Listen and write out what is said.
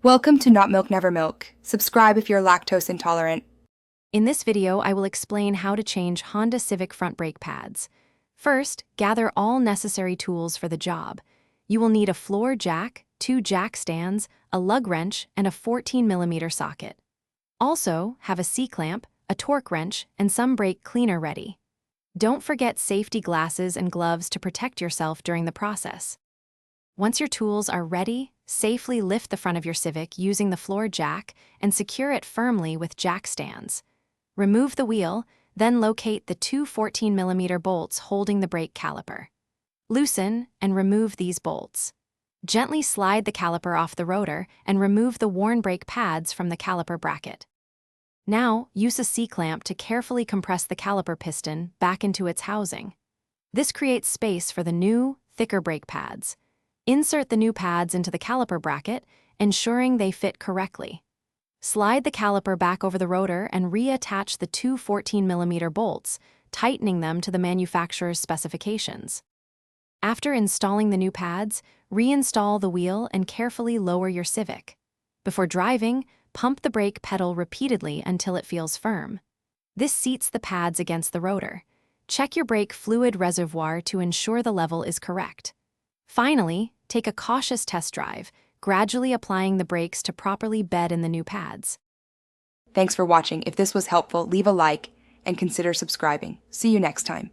Welcome to Not Milk Never Milk. Subscribe if you're lactose intolerant. In this video, I will explain how to change Honda Civic front brake pads. First, gather all necessary tools for the job. You will need a floor jack, 2 jack stands, a lug wrench, and a 14mm socket. Also, have a C-clamp, a torque wrench, and some brake cleaner ready. Don't forget safety glasses and gloves to protect yourself during the process. Once your tools are ready, safely lift the front of your Civic using the floor jack and secure it firmly with jack stands. Remove the wheel, then locate the 2 14mm bolts holding the brake caliper. Loosen and remove these bolts. Gently slide the caliper off the rotor and remove the worn brake pads from the caliper bracket. Now, use a C-clamp to carefully compress the caliper piston back into its housing. This creates space for the new, thicker brake pads. Insert the new pads into the caliper bracket, ensuring they fit correctly. Slide the caliper back over the rotor and reattach the 2 14mm bolts, tightening them to the manufacturer's specifications. After installing the new pads, reinstall the wheel and carefully lower your Civic. Before driving, pump the brake pedal repeatedly until it feels firm. This seats the pads against the rotor. Check your brake fluid reservoir to ensure the level is correct. Finally, take a cautious test drive, gradually applying the brakes to properly bed in the new pads. Thanks for watching. If this was helpful, leave a like and consider subscribing. See you next time.